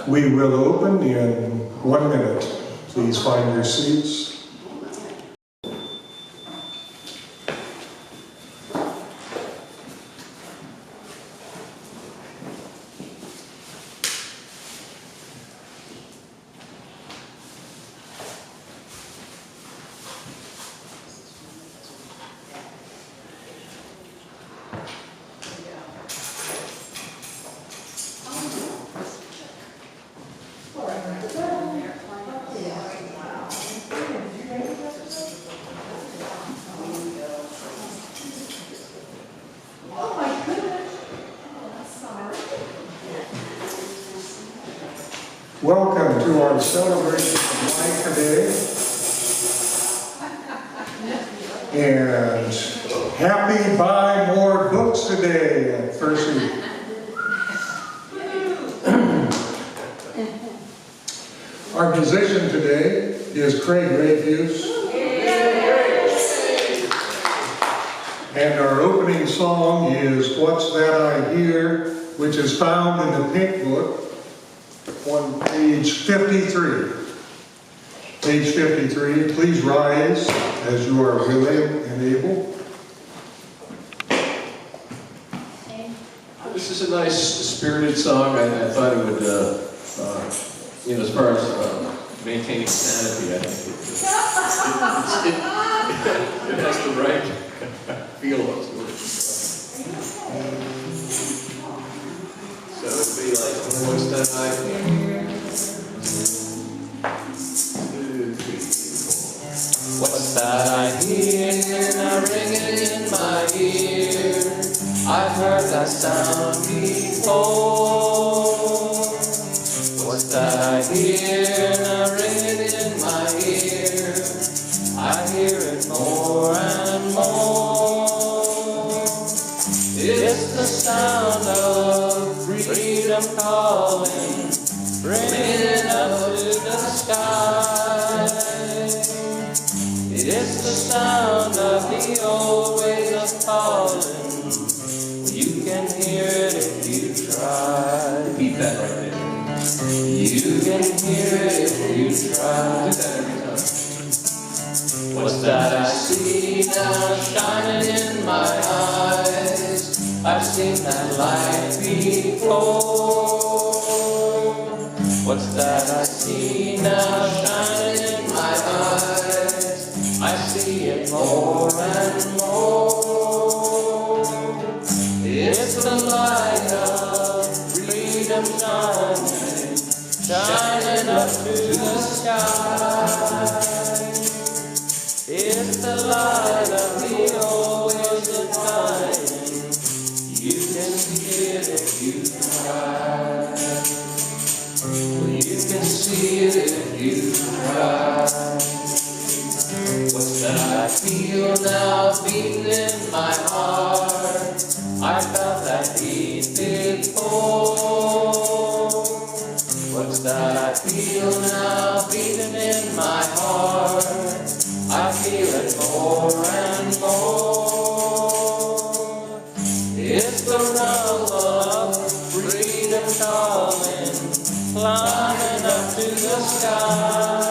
We will open in 1 minute. Please find your seats. Welcome to our celebration of life today, and happy buy more books today at First. Our musician today is Craig Rayfuse, and our opening song is What's That I Hear, which is found in the Pink Book on page 53. Page 53, please rise as you are willing and able. This is a nice, spirited song. I thought it would, as far as maintaining sanity, I think it has the right feel to it. So it would be like, what's that I hear? 2, 3, 4. What's that I hear? Now ringing in my ear. I've heard that sound before. What's that I hear? Now ringing in my ear. I hear it more and more. It's the sound of freedom calling, bringing up to the sky. It's the sound of the old ways of calling. You can hear it if you try. Repeat that right there. You can hear it if you try. Do that every time. What's that I see now shining in my eyes? I've seen that light before. What's that I see now shining in my eyes? I see it more and more. It's the light of freedom shining, shining up to the sky. It's the light of the old ways of dying. You can see it if you try. You can see it if you try. What's that I feel now beating in my heart? I felt that beat before. What's that I feel now beating in my heart? I feel it more and more. It's the rumble of freedom calling, climbing up to the sky.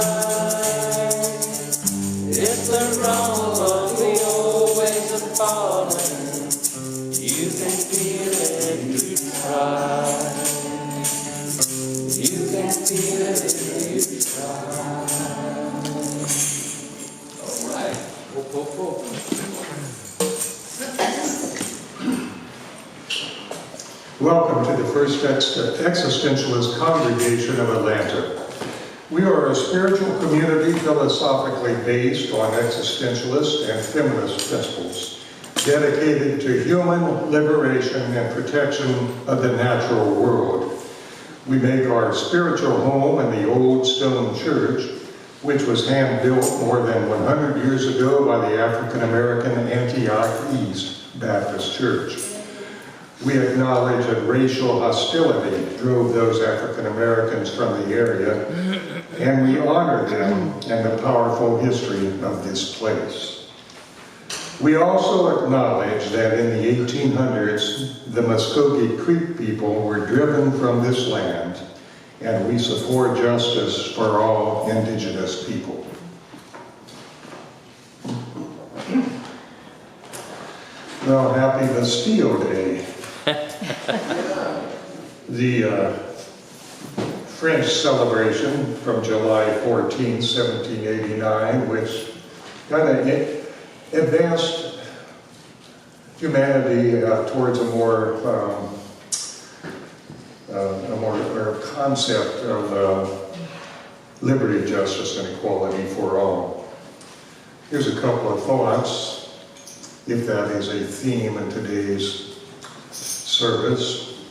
It's the rumble of the old ways of falling. You can feel it if you try. You can feel it if you try. All right. Welcome to the First Existentialist Congregation of Atlanta. We are a spiritual community philosophically based on existentialist and feminist principles, dedicated to human liberation and protection of the natural world. We make our spiritual home in the old stone church, which was hand-built more than 100 years ago by the African-American Antioch East Baptist Church. We acknowledge that racial hostility drove those African Americans from the area, and we honor them and the powerful history of this place. We also acknowledge that in the 1800s, the Muskogee Creek people were driven from this land, and we support justice for all indigenous people. Well, happy Bastille Day. The French celebration from July 14, 1789, which kind of advanced humanity towards a more concept of liberty, justice, and equality for all. Here's a couple of thoughts, if that is a theme in today's service,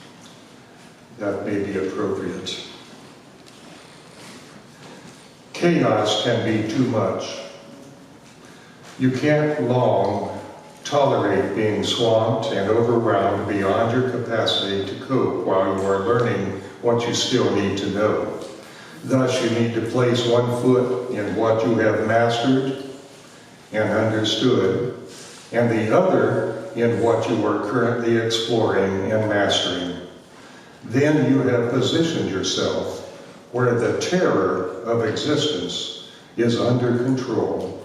that may be appropriate. Chaos can be too much. You can't long tolerate being swamped and overwhelmed beyond your capacity to cope while you are learning what you still need to know. Thus, you need to place one foot in what you have mastered and understood, and the other in what you are currently exploring and mastering. Then you have positioned yourself where the terror of existence is under control,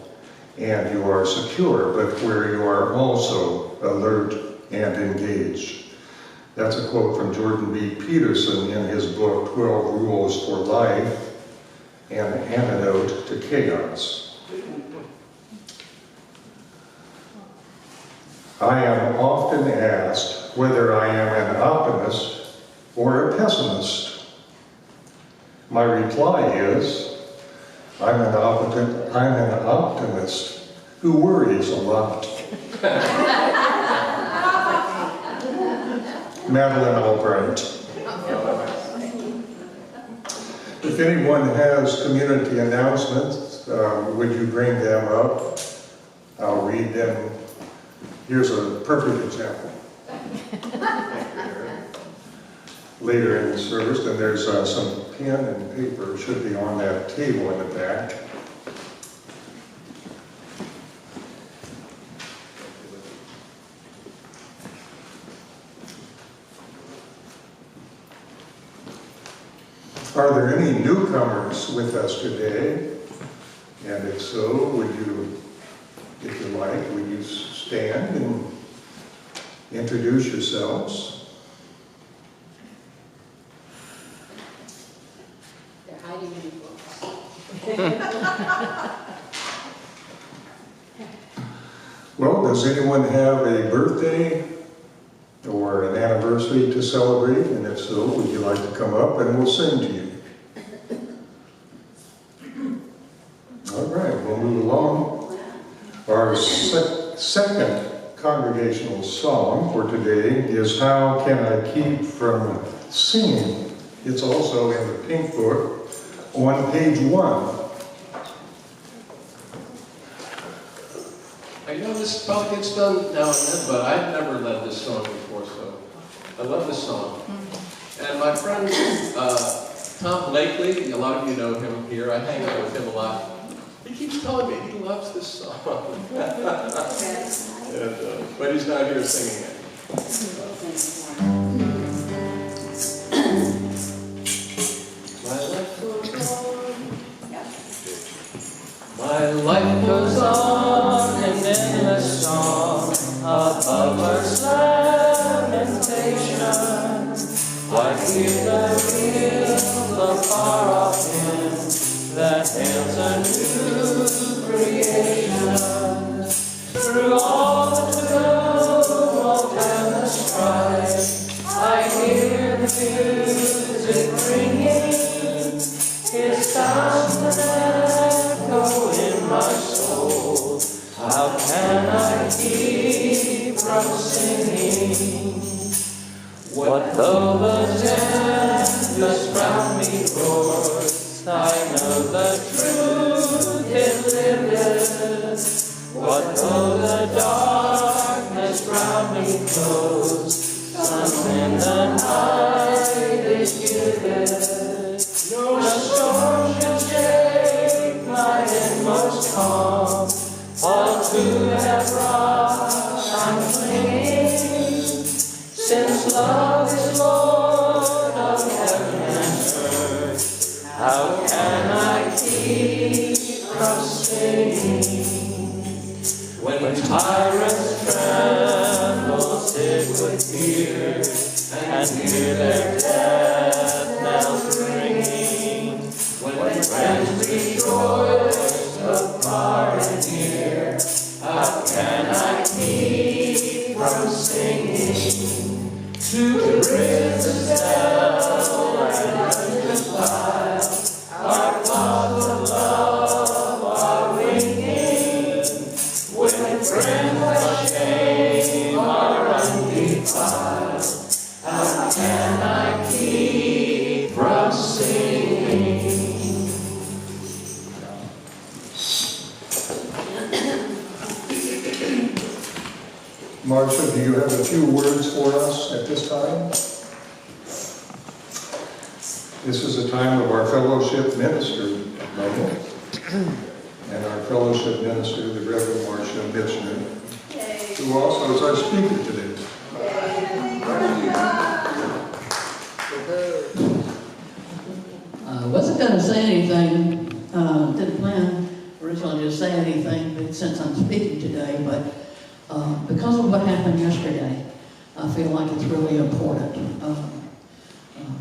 and you are secure, but where you are also alert and engaged. That's a quote from Jordan B. Peterson in his book, 12 Rules for Life, an Antidote to Chaos. I am often asked whether I am an optimist or a pessimist. My reply is, I'm an optimist who worries a lot. Madeline Albright. If anyone has community announcements, would you bring them up? I'll read them. Here's a perfect example. Later in the service, and there's some pen and paper should be on that table in the back. Are there any newcomers with us today? And if so, would you, if you like, would you stand and introduce yourselves? They're hiding in the books. Well, does anyone have a birthday or an anniversary to celebrate? And if so, would you like to come up and we'll sing to you? All right, we'll move along. Our second congregational song for today is How Can I Keep From Singing? It's also in the Pink Book on page 1. I know this probably gets done now and then, but I've never led this song before, so I love this song. And my friend Tom Blakely, a lot of you know him here, I hang out with him a lot. He keeps telling me he loves this song. But he's not here singing it. My life goes on in endless song above earth's lamentation. Why hear the real, the far off hymn that hails a new creation? Through all the tumult and the strife, I hear the music ringing, it sounds an echo in my soul. How can I keep from singing? What though the tempest round me roars, I know the truth is living. What though the darkness round me close, sun in the night is given. No storm can shake my inmost calm, all to have brought Since love is Lord of heaven and earth, how can I keep from singing? When tyrants tremble, sick with fear, and hear their death knells ringing, when friends rejoice afar and near, how can I keep from singing? To rid the devil and defile, our clouds of love are ringing. When friends of shame are undefiled, how can I keep from singing? Marsha, do you have a few words for us at this time? This is a time of our fellowship minister moment. And our fellowship minister, the Reverend Marsha Mitchiner, who also is our speaker today. I wasn't going to say anything, didn't plan originally to say anything, but since I'm speaking today, but because of what happened yesterday, I feel like it's really important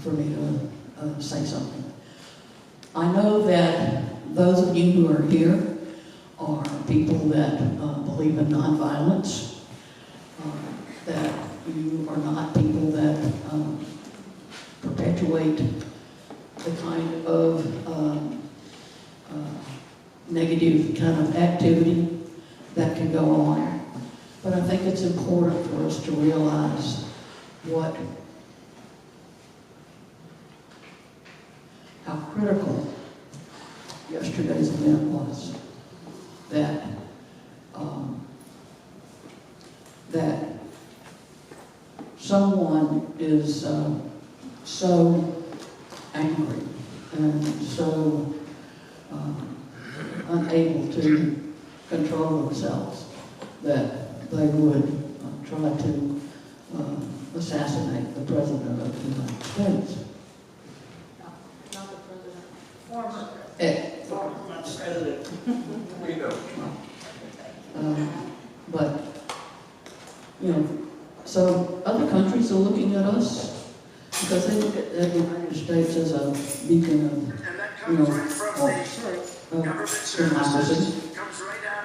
for me to say something. I know that those of you who are here are people that believe in nonviolence, that you are not people that perpetuate the kind of negative kind of activity that can go on. But I think it's important for us to realize how critical yesterday's event was. That someone is so angry and so unable to control themselves that they would try to assassinate the President of the United States. Not the president, former President. We know. But, you know, so other countries are looking at us because they look at the United States as a beacon of, you know, democracy.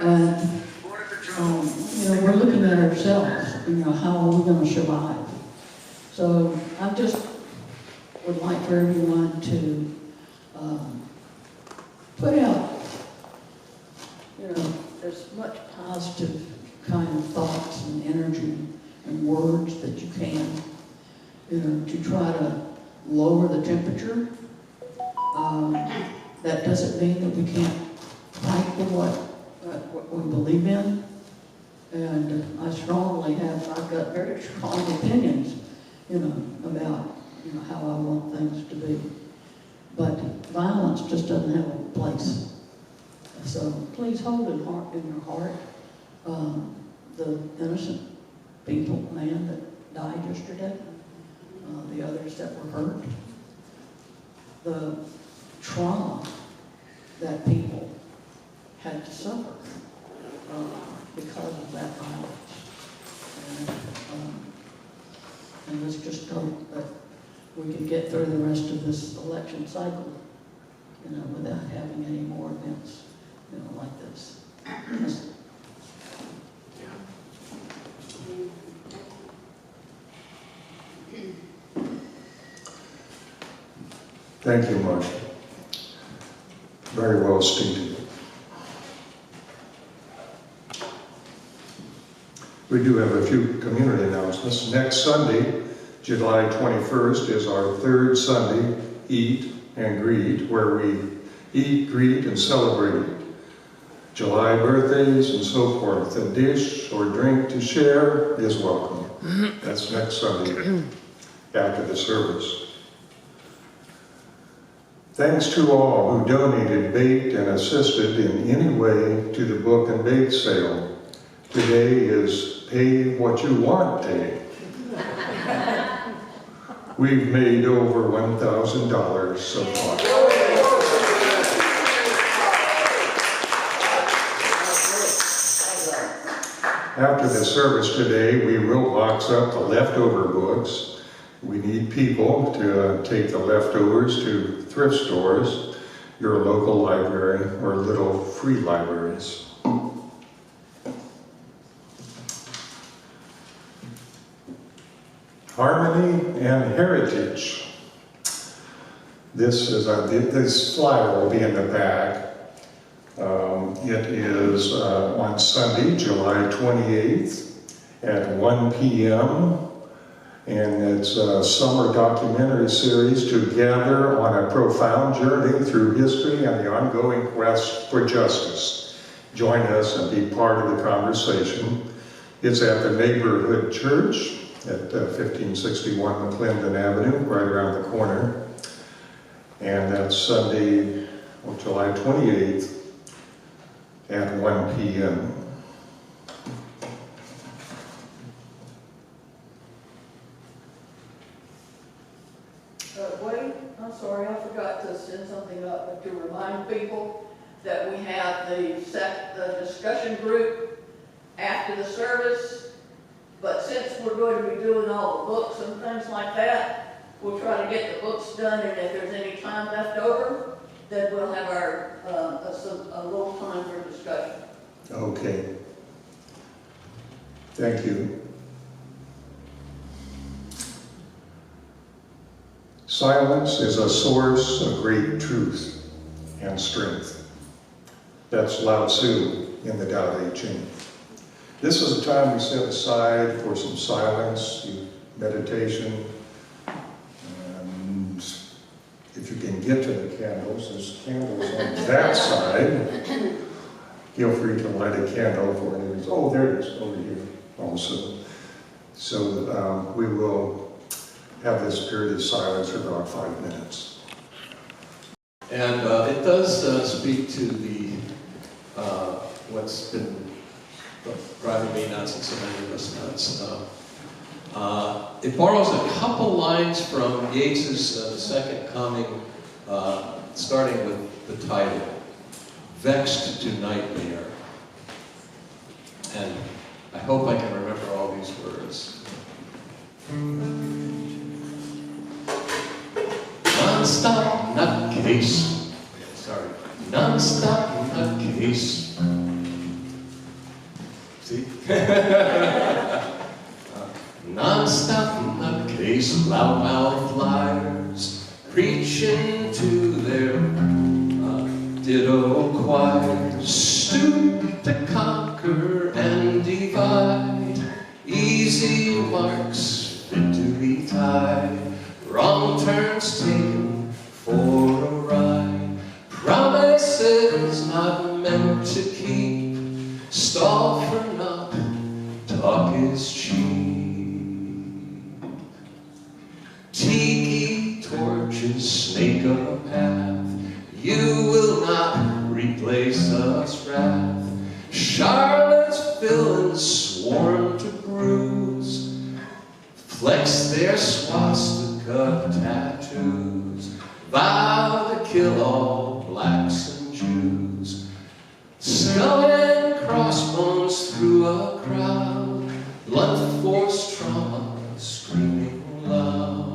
And, you know, we're looking at ourselves, you know, how are we going to survive? So I just would like for everyone to put out, you know, as much positive kind of thoughts and energy and words that you can, you know, to try to lower the temperature. That doesn't mean that we can't fight for what we believe in. And I've got very strong opinions, you know, about, you know, how I want things to be. But violence just doesn't have a place. So please hold in your heart the innocent man that died yesterday, the others that were hurt, the trauma that people had to suffer because of that violence. And let's just hope that we can get through the rest of this election cycle, you know, without having any more events, you know, like this. Thank you, Marsha. Very well stated. We do have a few community announcements. Next Sunday, July 21st, is our third Sunday, Eat and Greet, where we eat, greet, and celebrate July birthdays and so forth. A dish or drink to share is welcome. That's next Sunday after the service. Thanks to all who donated, baked, and assisted in any way to the book and bake sale. Today is Pay What You Want Day. We've made over $1,000 so far. After the service today, we will box up the leftover books. We need people to take the leftovers to thrift stores, your local library, or little free libraries. Harmony and heritage. This flyer will be in the back. It is on Sunday, July 28th at 1 p.m. And it's a summer documentary series to gather on a profound journey through history and the ongoing quest for justice. Join us and be part of the conversation. It's at the neighborhood church at 1561 McClendon Avenue, right around the corner. And that's Sunday, July 28th at 1 p.m. Wade, I'm sorry, I forgot to send something up, but to remind people that we have the discussion group after the service. But since we're going to be doing all the books and things like that, we'll try to get the books done, and if there's any time left over, then we'll have our a little time for discussion. Okay. Thank you. Silence is a source of great truth and strength. That's Lao Tzu in the Tao Te Ching. This is a time we set aside for some silence, meditation, and if you can get to the candles, there's candles on that side. Feel free to light a candle for it. Oh, there it is, over here also. So we will have this period of silence for about 5 minutes. And it does speak to the what's been driving me nuts and so many of us nuts. It borrows a couple lines from Yeats's The Second Coming, starting with the title, Vexed to Nightmare. And I hope I can remember all these words. Non-stop nutcase. Sorry. Non-stop nutcase. See? Non-stop nutcase, loudmouth liars, preaching to their ditto choirs, stoop to conquer and divide, easy marks fit to be tied, wrong turns taken for a ride, promises not meant to keep, stall for naught, talk is cheap. Tiki torches snake a path, you will not replace us wrath. Charlotte's villains sworn to bruise, flex their swastika tattoos, vow to kill all blacks and Jews. Skull and crossbones through a crowd, blunt force trauma screaming loud.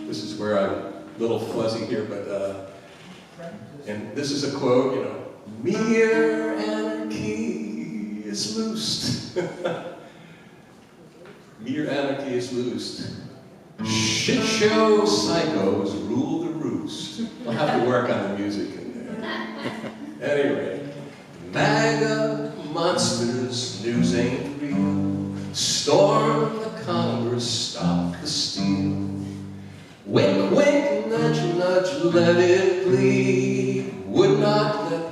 This is where I'm a little fuzzy here, but and this is a quote, you know, mere anarchy is loosed. Mere anarchy is loosed. Shit show psychos rule the roost. I'll have to work on the music in there. Anyway, MAGA monsters, news ain't real. Storm the Congress, stop the steal. Wink, wink, nudge, nudge, let it bleed. Would not let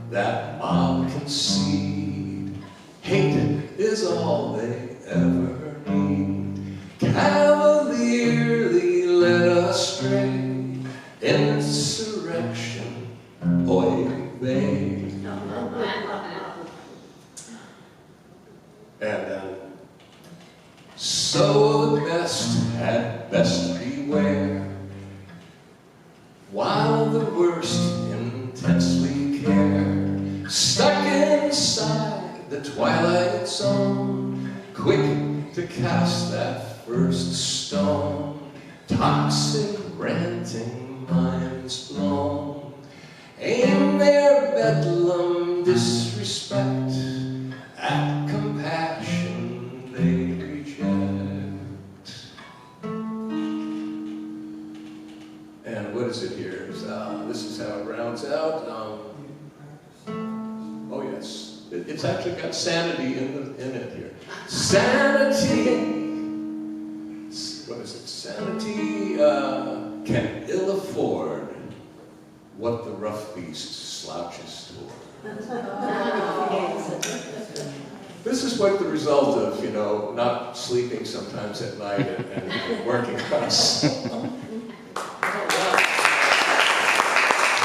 that mob concede. Hate is all they ever need. Cavalierly led astray. Insurrection, oy vey. And So the best had best beware, while the worst intensely care, stuck inside the twilight zone, quick to cast that first stone, toxic, ranting minds blown, aim their bedlam disrespect at compassion they reject. And what is it here? This is how it rounds out. Oh yes, it's actually got sanity in it here. Sanity. What is it? Sanity can ill afford what the rough beast slouches toward. This is what the result of, you know, not sleeping sometimes at night and working on us.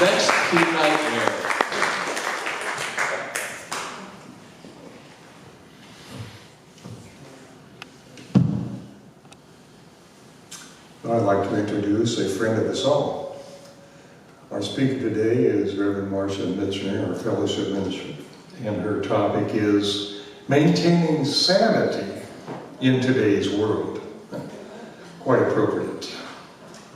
Next to nightmare. I'd like to introduce a friend of us all. Our speaker today is Reverend Marsha Mitchiner, our fellowship minister, and her topic is maintaining sanity in today's world. Quite appropriate.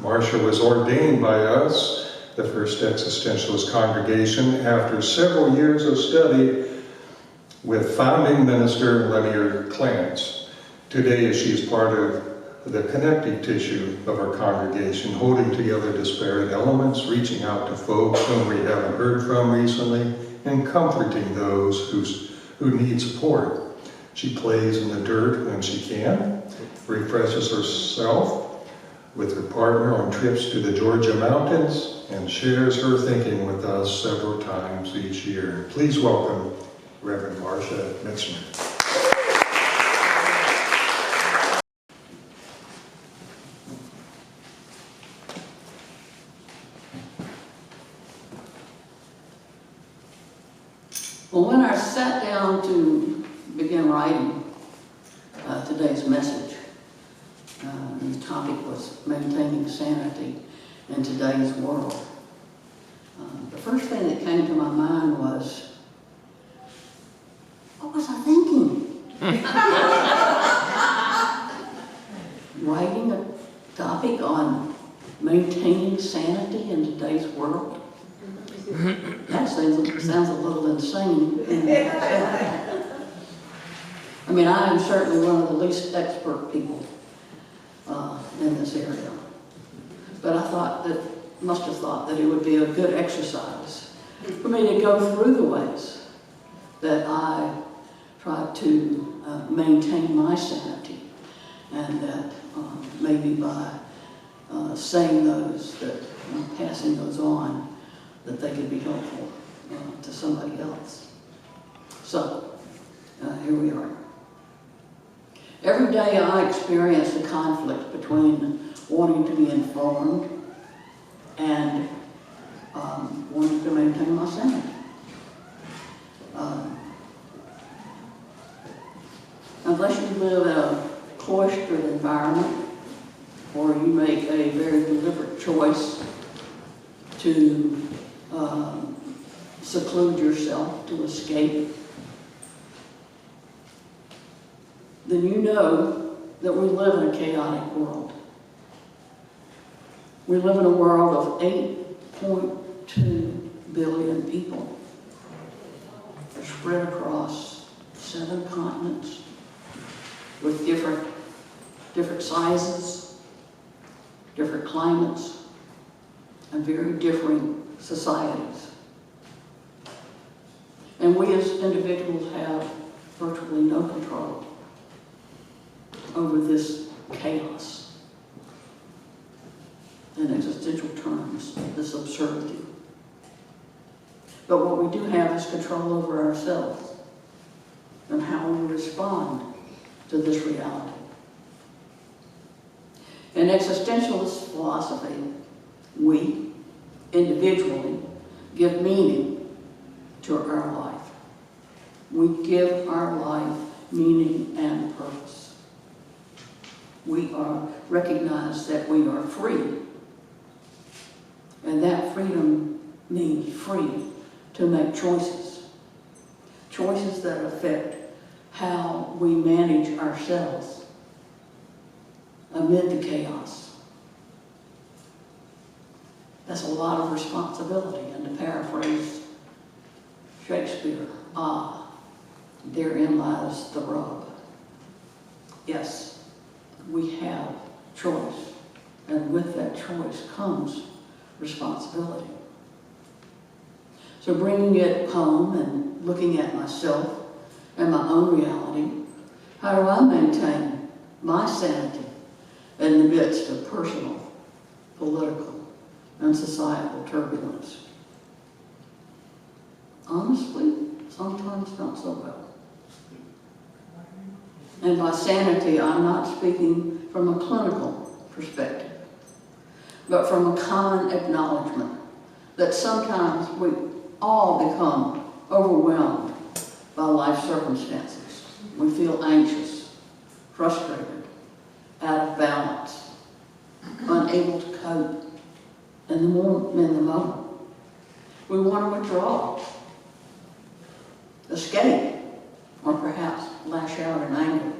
Marsha was ordained by us, the First Existentialist Congregation, after several years of study with founding minister Lanier Clance. Today she's part of the connective tissue of our congregation, holding together disparate elements, reaching out to folks whom we haven't heard from recently, and comforting those who need support. She plays in the dirt when she can, refreshes herself with her partner on trips to the Georgia mountains, and shares her thinking with us several times each year. Please welcome Reverend Marsha Mitchiner. Well, when I sat down to begin writing today's message, the topic was maintaining sanity in today's world. The first thing that came to my mind was, what was I thinking? Writing a topic on maintaining sanity in today's world? That sounds a little insane. I mean, I am certainly one of the least expert people in this area. But I must have thought that it would be a good exercise for me to go through the ways that I try to maintain my sanity, and that maybe by saying those, that passing those on, that they could be helpful to somebody else. So, here we are. Every day I experience the conflict between wanting to be informed and wanting to maintain my sanity. Unless you live in a cloistered environment, or you make a very deliberate choice to seclude yourself, to escape, then you know that we live in a chaotic world. We live in a world of 8.2 billion people. They're spread across 7 continents with different sizes, different climates, and very differing societies. And we as individuals have virtually no control over this chaos. In existential terms, this absurdity. But what we do have is control over ourselves and how we respond to this reality. In existentialist philosophy, we individually give meaning to our life. We give our life meaning and purpose. we recognize that we are free. And that freedom means free to make choices. Choices that affect how we manage ourselves amid the chaos. That's a lot of responsibility. And to paraphrase Shakespeare, therein lies the rub. Yes, we have choice, and with that choice comes responsibility. So bringing it home and looking at myself and my own reality, how do I maintain my sanity in the midst of personal, political, and societal turbulence? Honestly, sometimes not so well. And by sanity, I'm not speaking from a clinical perspective, but from a common acknowledgement that sometimes we all become overwhelmed by life circumstances. We feel anxious, frustrated, out of balance, unable to cope in the moment. We want to withdraw, escape, or perhaps lash out in anger.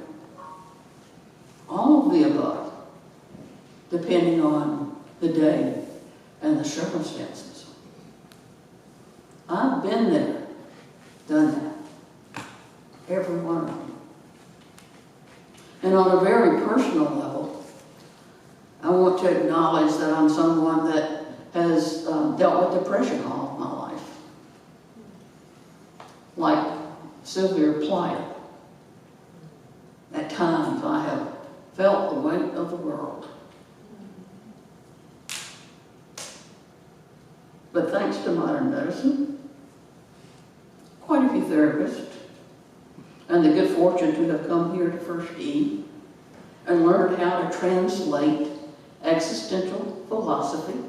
All of the above, depending on the day and the circumstances. I've been there, done that. Every one of them. And on a very personal level, I want to acknowledge that I'm someone that has dealt with depression all of my life. Like Sylvia Player. At times I have felt the weight of the world. But thanks to modern medicine, quite a few therapists, and the good fortune to have come here to First E and learned how to translate existential philosophy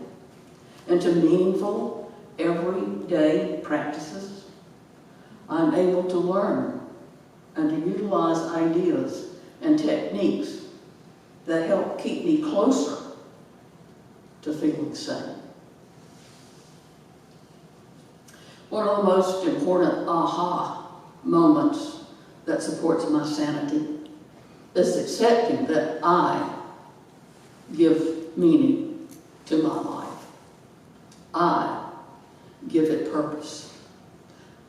into meaningful, everyday practices, I'm able to learn and to utilize ideas and techniques that help keep me closer to feeling sane. One of the most important aha moments that supports my sanity is accepting that I give meaning to my life. I give it purpose.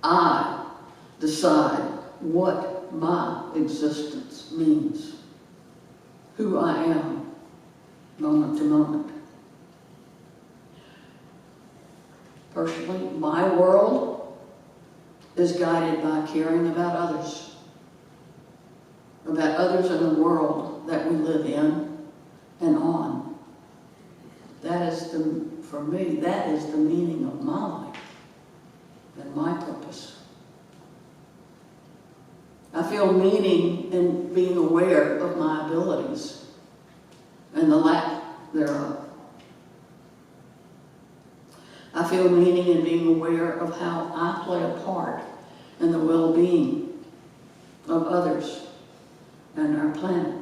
I decide what my existence means, who I am, moment to moment. Personally, my world is guided by caring about others in the world that we live in and on. That is for me, that is the meaning of my life and my purpose. I feel meaning in being aware of my abilities and the lack thereof. I feel meaning in being aware of how I play a part in the well-being of others and our planet.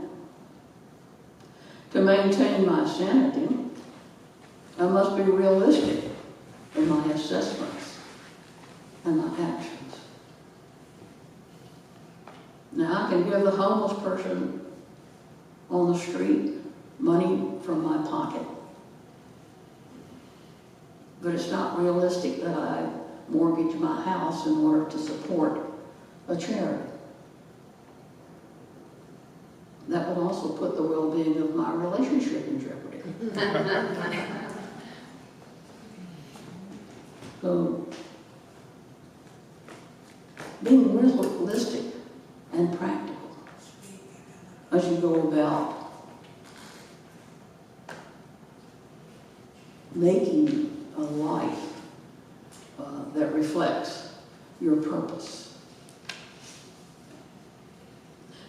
To maintain my sanity, I must be realistic in my assessments and my actions. Now, I can give the homeless person on the street money from my pocket, but it's not realistic that I mortgage my house in order to support a charity. That would also put the well-being of my relationship in jeopardy. So, being realistic and practical as you go about making a life that reflects your purpose.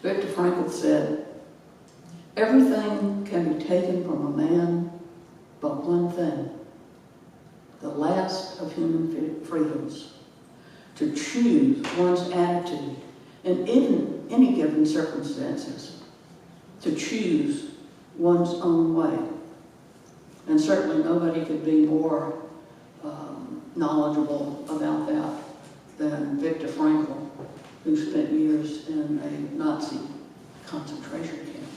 Viktor Frankl said, "Everything can be taken from a man but one thing, the last of human freedoms, to choose one's attitude in any given circumstances to choose one's own way. And certainly nobody could be more knowledgeable about that than Viktor Frankl, who spent years in a Nazi concentration camp.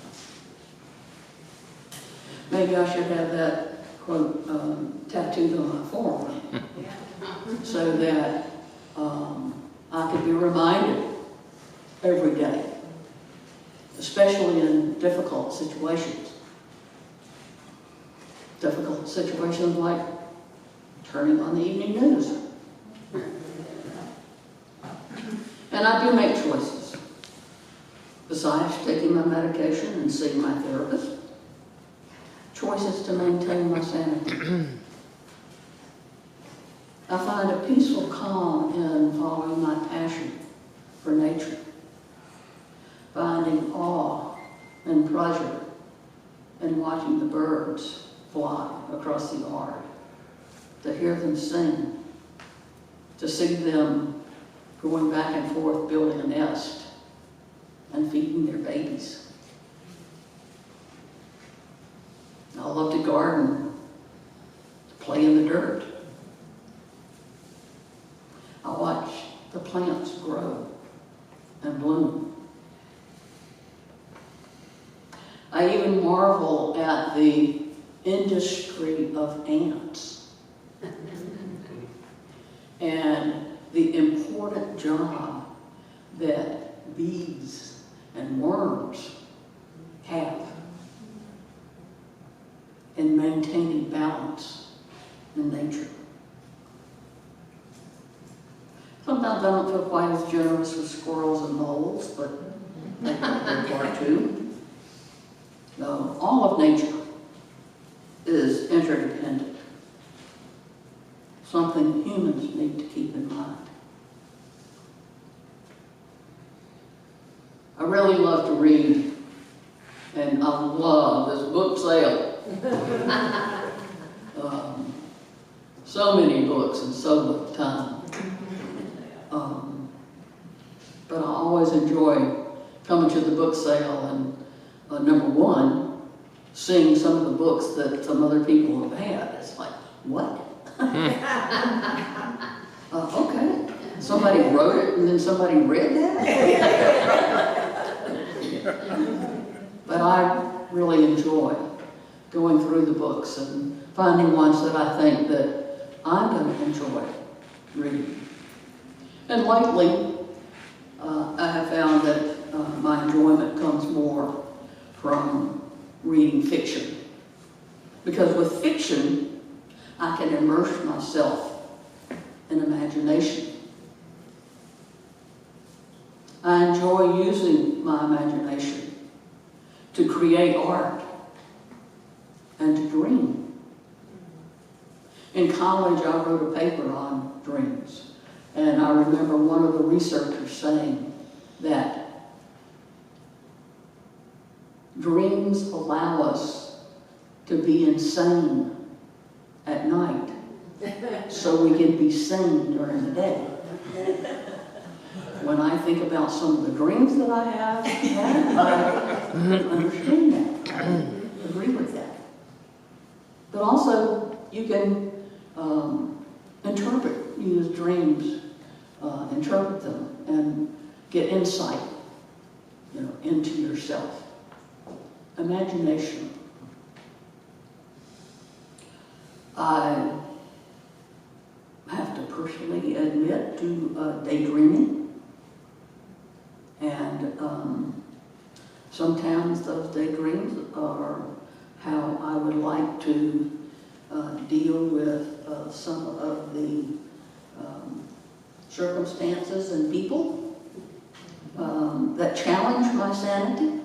Maybe I should have that quote tattooed on my forearm so that I could be reminded every day, especially in difficult situations. Difficult situations like turning on the evening news. And I do make choices. Besides taking my medication and seeing my therapist, choices to maintain my sanity. I find a peaceful calm in following my passion for nature, finding awe and pleasure in watching the birds fly across the yard, to hear them sing, to see them going back and forth building a nest and feeding their babies. I love to garden, to play in the dirt. I watch the plants grow and bloom. I even marvel at the industry of ants and the important job that bees and worms have in maintaining balance in nature. Sometimes I don't feel quite as generous with squirrels and moles, but they have their part too. No, all of nature is interdependent, something humans need to keep in mind. I really love to read, and I love this book sale. So many books in so little time. But I always enjoy coming to the book sale and number one, seeing some of the books that some other people have had. It's like, what? Okay. Somebody wrote it and then somebody read that? But I really enjoy going through the books and finding ones that I think that I'm going to enjoy reading. And lately, I have found that my enjoyment comes more from reading fiction. Because with fiction, I can immerse myself in imagination. I enjoy using my imagination to create art and to dream. In college, I wrote a paper on dreams. And I remember one of the researchers saying that dreams allow us to be insane at night so we can be sane during the day. When I think about some of the dreams that I have had, I understand that. I agree with that. But also, you can use dreams, interpret them, and get insight, into yourself. Imagination. I have to personally admit to daydreaming, and sometimes those daydreams are how I would like to deal with some of the circumstances and people that challenge my sanity.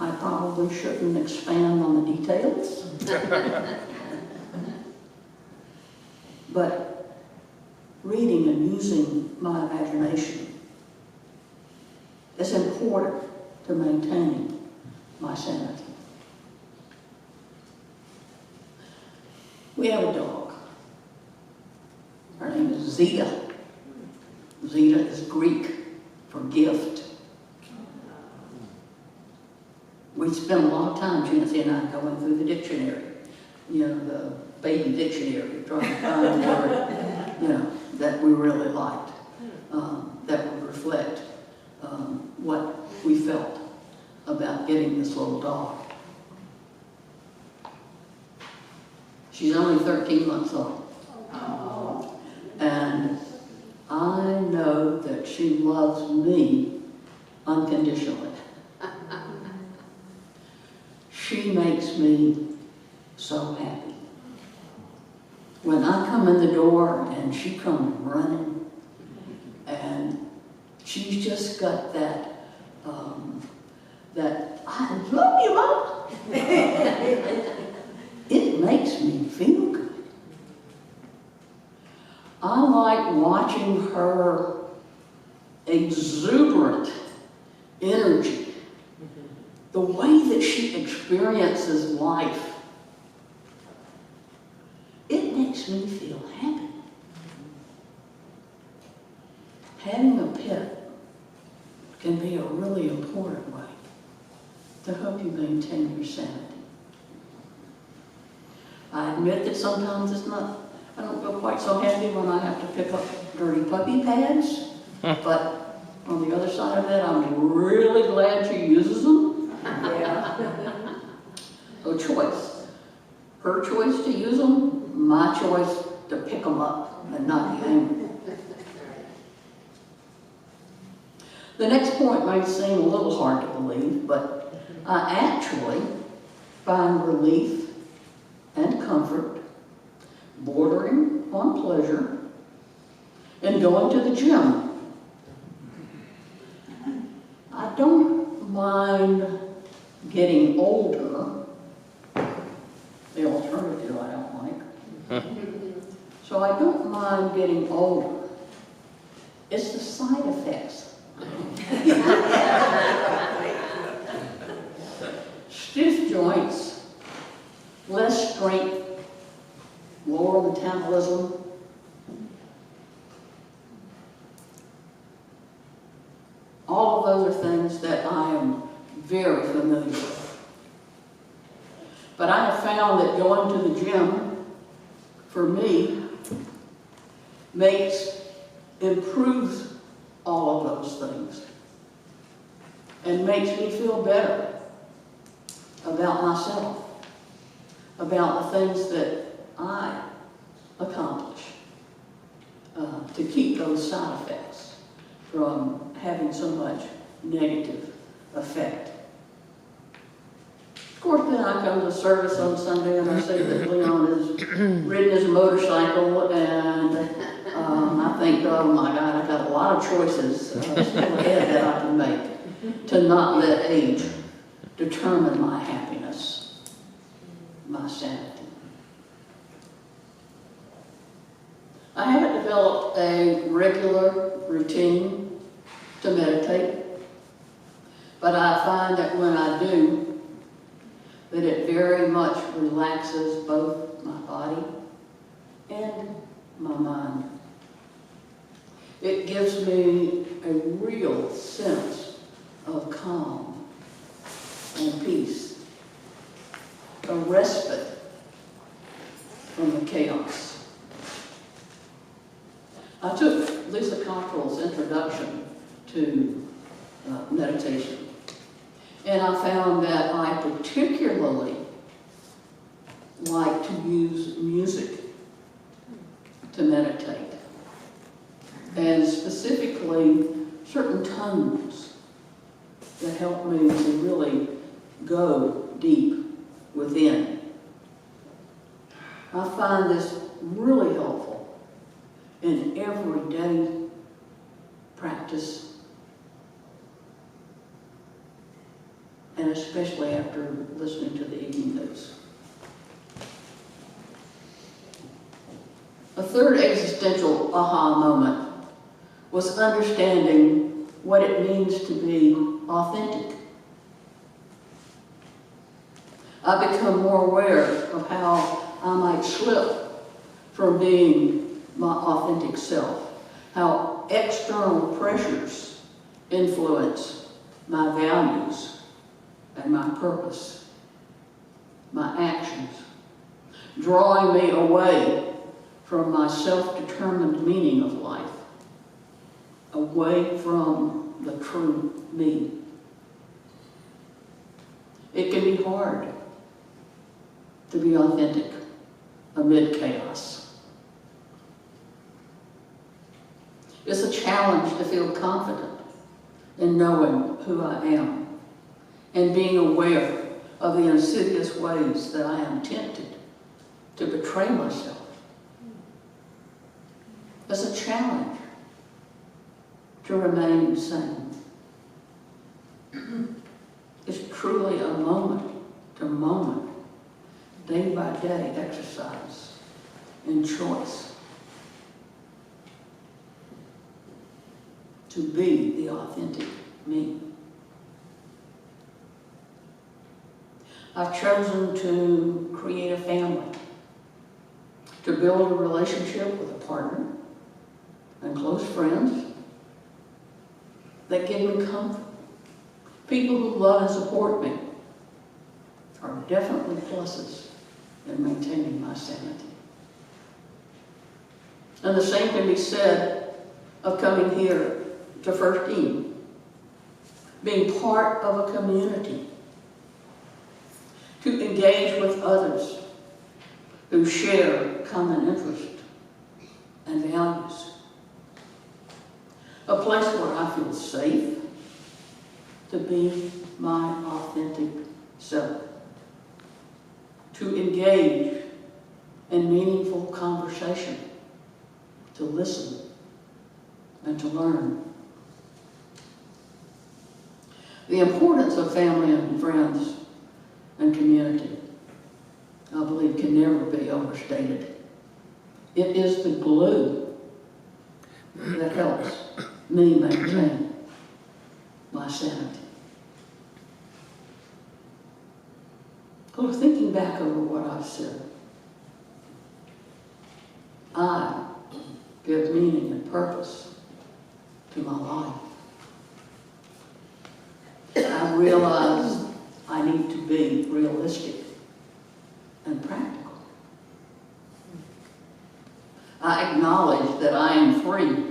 I probably shouldn't expand on the details. But reading and using my imagination is important to maintaining my sanity. We have a dog. Her name is Zeta. Zeta is Greek for gift. We spent a lot of time, Jancy and I, going through the dictionary, you know, the baby dictionary, trying to find a word, you know, that we really liked, that would reflect what we felt about getting this little dog. She's only 13 months old. And I know that she loves me unconditionally. She makes me so happy. When I come in the door and she comes running, and she's just got that, I love you, Mom. It makes me feel good. I like watching her exuberant energy, the way that she experiences life. It makes me feel happy. Having a pet can be a really important way to help you maintain your sanity. I admit that sometimes I don't feel quite so happy when I have to pick up dirty puppy pads, but on the other side of that, I'm really glad she uses them. Yeah. A choice. Her choice to use them, my choice to pick them up and not be angry. The next point might seem a little hard to believe, but I actually find relief and comfort, bordering on pleasure, and going to the gym. I don't mind getting older. The alternative I don't like. So I don't mind getting older. It's the side effects. Stiff joints, less strength, lower metabolism. All of those are things that I am very familiar with. But I have found that going to the gym, for me, improves all of those things and makes me feel better about myself, about the things that I accomplish, to keep those side effects from having so much negative effect. Of course, then I come to service on Sunday and I see that Leon has ridden his motorcycle, and I think, oh my God, I've got a lot of choices still ahead that I can make to not let age determine my happiness, my sanity. I haven't developed a regular routine to meditate, but I find that when I do, that it very much relaxes both my body and my mind. It gives me a real sense of calm and peace, a respite from the chaos. I took Lisa Cockrell's introduction to meditation, and I found that I particularly like to use music to meditate, and specifically certain tones that help me to really go deep within. I find this really helpful in everyday practice, and especially after listening to the evening news. A third existential aha moment was understanding what it means to be authentic. I become more aware of how I might slip from being my authentic self, how external pressures influence my values and my my purpose, my actions, drawing me away from my self-determined meaning of life, away from the true me. It can be hard to be authentic amid chaos. It's a challenge to feel confident in knowing who I am and being aware of the insidious ways that I am tempted to betray myself. It's a challenge to remain sane. It's truly a moment-to-moment, day-by-day exercise in choice to be the authentic me. I've chosen to create a family, to build a relationship with a partner and close friends that give me comfort. People who love and support me are definitely pluses in maintaining my sanity. And the same can be said of coming here to First Eve, being part of a community, to engage with others who share common interest and values. A place where I feel safe to be my authentic self, to engage in meaningful conversation, to listen and to learn. The importance of family and friends and community, I believe, can never be overstated. It is the glue that helps me maintain my sanity. So thinking back over what I've said, I give meaning and purpose to my life. I realize I need to be realistic and practical. I acknowledge that I am free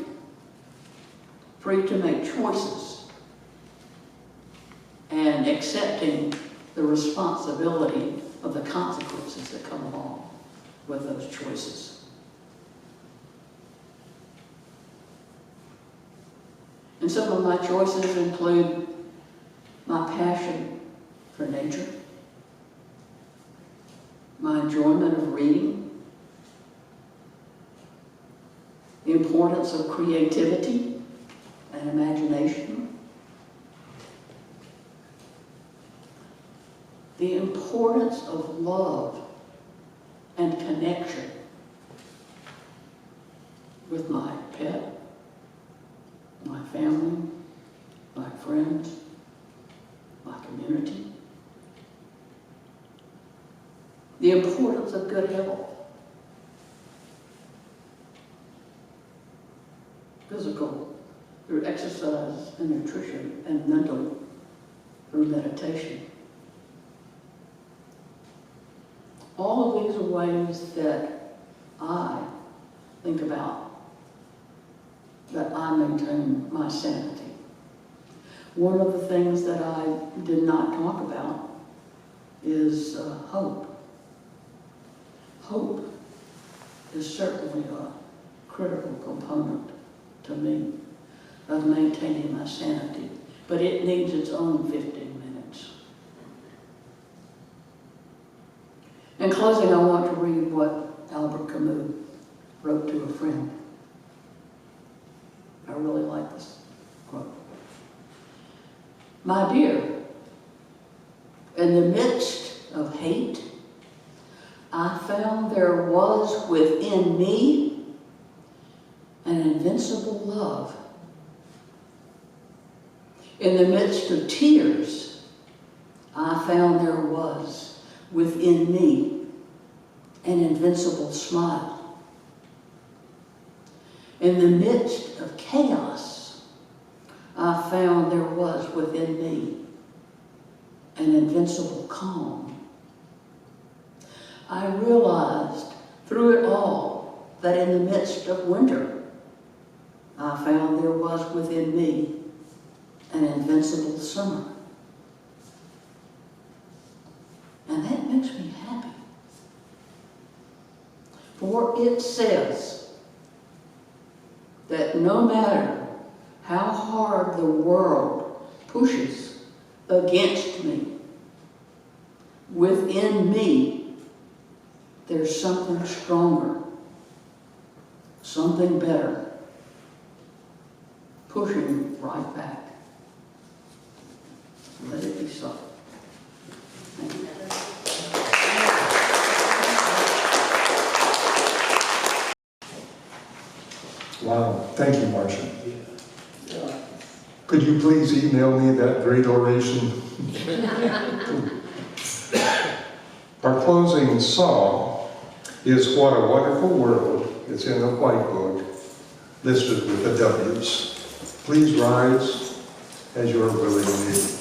to make choices and accepting the responsibility of the consequences that come along with those choices. And some of my choices include my passion for nature, my enjoyment of reading, the importance of creativity and imagination, the importance of love and connection with my pet, my family, my friends, my community, the importance of good health, physical through exercise and nutrition, and mental through meditation. All of these are ways that I think about that I maintain my sanity. One of the things that I did not talk about is hope. Hope is certainly a critical component to me of maintaining my sanity, but it needs its own 15 minutes. In closing, I want to read what Albert Camus wrote to a friend. I really like this quote. My dear, in the midst of hate, I found there was within me an invincible love. In the midst of tears, I found there was within me an invincible smile. In the midst of chaos, I found there was within me an invincible calm. I realized through it all that in the midst of winter, I found there was within me an invincible summer. And that makes me happy. For it says that no matter how hard the world pushes against me, within me, there's something stronger, something better, pushing right back. Let it be so. Thank you. Wow, thank you, Marsha. Could you please email me that great oration? Our closing song is What a Wonderful World. It's in the White Book, listed with the W's. Please rise as you are willing to.